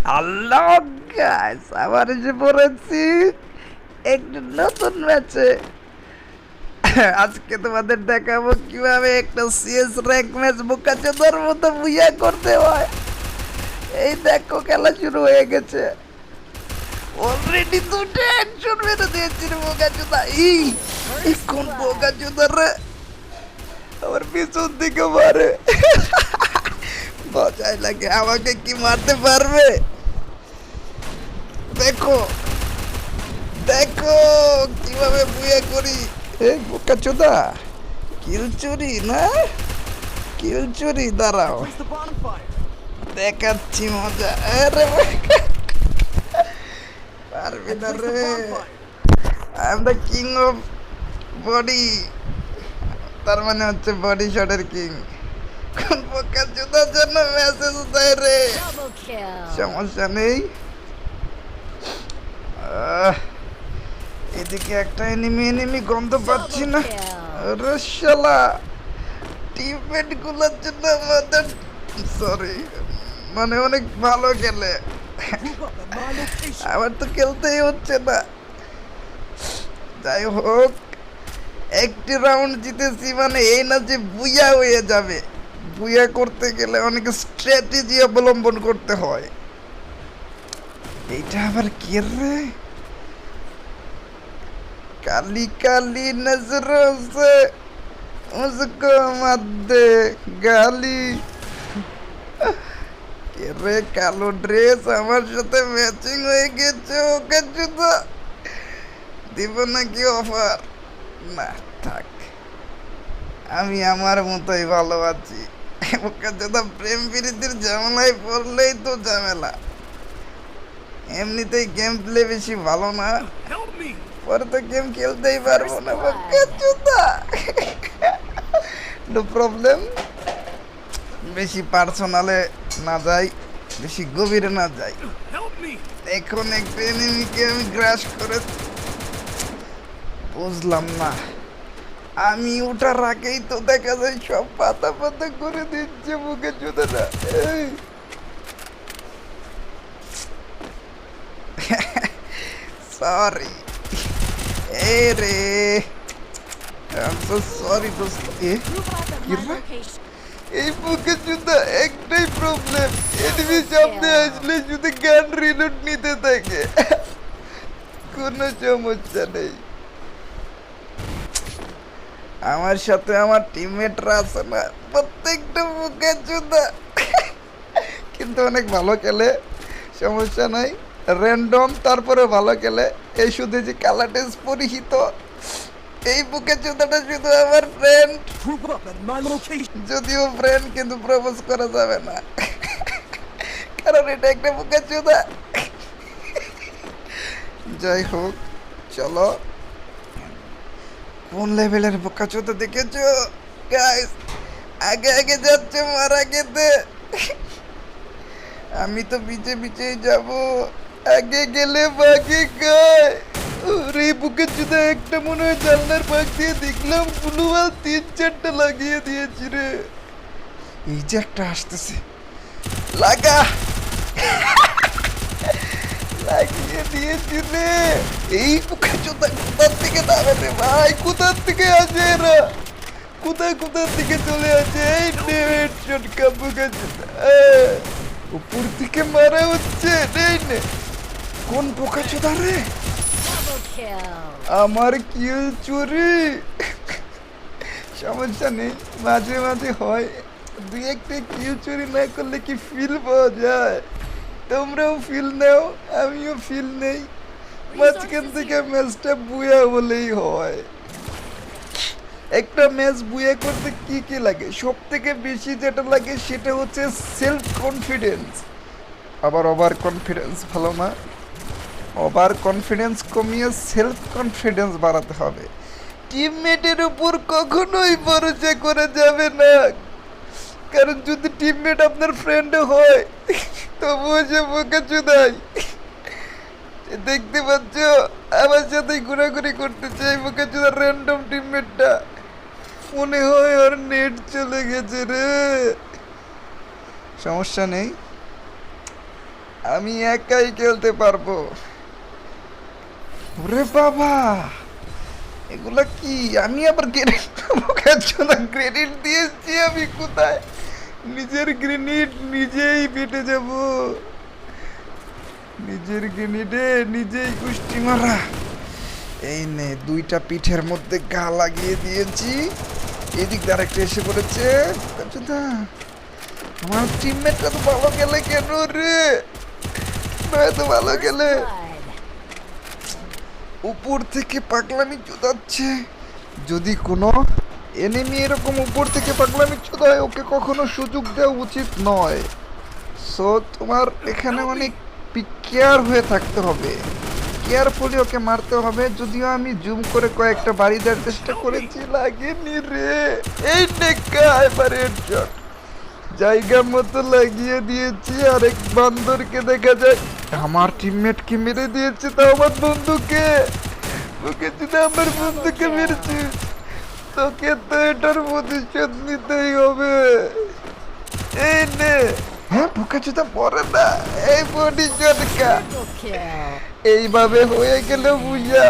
Hello guys, আবার এসে পড়েছি একটা নতুন ম্যাচে। আজকে তোমাদের দেখাবো কিভাবে একটা সিএস র্যাঙ্ক ম্যাচ বোকাচোদার মতো বুইয়া করতে হয়। এই দেখো, খেলা শুরু হয়ে গেছে। অলরেডি দুটো হেডশট মেরে দিয়েছি রে বোকাচোদা। এই কোন বোকাচোদা রে, আমার পিছন দিকে মারে। মজাই লাগে, আমাকে কি মারতে পারবে? দেখো দেখো কিভাবে বুয়ে করি। এই বোকাচোদা, কিল চুরি না, কিল চুরি। দাঁড়াও, দেখাচ্ছি মজা। আরে পারবি না রে, I am the king of body. তার মানে হচ্ছে বডি শটের কিং। কোন বোকাচোদার জন্য মেসেজ দেয় রে? সমস্যা নেই। এদিকে একটা এনিমি গন্ধ পাচ্ছি না। আরে শালা, টিমমেট গুলোর জন্য আমাদের সরি, মানে অনেক ভালো খেলে, আমার তো খেলতেই হচ্ছে না। যাই হোক, একটি রাউন্ড জিতেছি মানে এই না যে বুইয়া হয়ে যাবে। বুইয়া করতে গেলে অনেক স্ট্র্যাটেজি অবলম্বন করতে হয়। এইটা আবার কে রে? काली काली नजरों से मुझको मत दे गाली। রে কালো ড্রেস আমার সাথে ম্যাচিং হয়ে গেছে। ওকে জুতো দিব নাকি অফার? না থাক, আমি আমার মতোই ভালো আছি। ওকে জুতো প্রেম প্রীতির ঝামেলায় পড়লেই তো ঝামেলা। এমনিতেই গেম প্লে বেশি ভালো না, পরে তো গেম খেলতেই পারবো না। নো প্রবলেম, বেশি পার্সোনালে না যাই, বেশি গভীরে না যাই। এখন একটা এনিমিকে আমি গ্রাস করে বুঝলাম না, আমি ওঠার আগেই তো দেখা যায় সব পাতা পাতা করে দিচ্ছে মুখে জুতোটা। সরি রে, I'm so sorry দোস্ত। এই বুকে জুতা একটাই প্রবলেম, এনিমি সামনে আসলে শুধু গান রিলোড নিতে থাকে, কোনো সমস্যা নেই। আমার সাথে আমার টিমমেটরা আছে না, প্রত্যেকটা বুকে জুতা কিন্তু অনেক ভালো খেলে, সমস্যা নাই। র্যান্ডম তারপরে ভালো খেলে। এই শুধু যে কালাটেস পরিহিত এই বুকে জুতাটা শুধু আমার ফ্রেন্ড, যদিও ফ্রেন্ড কিন্তু প্রপোজ করা যাবে না, কারণ এটা একটা বুকে জুতা। যাই হোক, চলো। কোন লেভেলের বোকা চোদা দেখেছো গাইস? আগে আগে যাচ্ছে মারা খেতে, আমি তো পিছে পিছেই যাব। আগে গেলে বাকি গায়। রে বুকে জুতা একটা মনে হয় জানলার পাশ দিয়ে দেখলাম গ্লুয়াল 3-4টা লাগিয়ে দিয়েছি রে। এই যে একটা আসতেছে, লাগা। লাগিয়ে দিয়েছি রে। এই বুকে জুতা কোথার থেকে নামে রে ভাই? কোথার থেকে আসে এরা? কোথায় কোথার থেকে চলে আসে? এই নেট চটকা বুকে জুতা উপর থেকে মারা হচ্ছে। নেই নে, কোন বোকা চোদা রে? আমার কিল চুরি। সমস্যা নেই, মাঝে মাঝে হয়। দুই একটা কিল চুরি না করলে কি ফিল পাওয়া যায়? তোমরাও ফিল নাও, আমিও ফিল নেই। মাঝখান থেকে ম্যাচটা বুয়া বলেই হয়। একটা ম্যাচ বুয়া করতে কি কি লাগে? সব থেকে বেশি যেটা লাগে সেটা হচ্ছে সেলফ কনফিডেন্স। আবার ওভার কনফিডেন্স ভালো না, ওভার কনফিডেন্স কমিয়ে সেলফ কনফিডেন্স বাড়াতে হবে। টিমমেটের উপর কখনোই ভরসা করা যাবে না, কারণ যদি টিমমেট আপনার ফ্রেন্ড হয় তবুও সে বোকা চোদাই। দেখতে পাচ্ছ আমার সাথে ঘোরাঘুরি করতেছে এই বোকা চোদার র্যান্ডম টিমমেটটা। মনে হয় ওর নেট চলে গেছে রে। সমস্যা নেই, আমি একাই খেলতে পারবো। ওরে বাবা, এগুলা কি? আমি আবার গ্রেনেড দিয়েছি আমি কোথায়? নিজের গ্রেনেড নিজেই পেটে যাব, নিজের গ্রেনেডে নিজেই কুষ্টি মারা। এই নে, দুইটা পিঠের মধ্যে গা লাগিয়ে দিয়েছি। এদিক দিয়ে আরেকটা এসে পড়েছে। আমার টিমমেটটা তো ভালো গেলে কেন রে? তো ভালো গেলে উপর থেকে পাগলামি চুদাচ্ছে। যদি কোনো এনিমি এরকম উপর থেকে পাগলামি চুদায়, ওকে কখনো সুযোগ দেওয়া উচিত নয়। সো তোমার এখানে অনেক কেয়ার হয়ে থাকতে হবে, কেয়ারফুলি ওকে মারতে হবে। যদিও আমি জুম করে কয়েকটা বাড়ি দেওয়ার চেষ্টা করেছি, লাগেনি রে। এই নেকা এবার হেডশট জায়গা মতো লাগিয়ে দিয়েছি। আরেক বান্দরকে দেখা যায় আমার টিমমেটকে মেরে দিয়েছে, তাও আমার বন্ধুকে। ওকে যদি আমার বন্ধুকে মেরেছিস, তোকে তো এটার প্রতিশোধ নিতেই হবে। এই নে। হ্যাঁ, বোকা চোদা মরে না, এই প্রতিশোধ কা। Triple kill. এইভাবে হয়ে গেল বুঝা।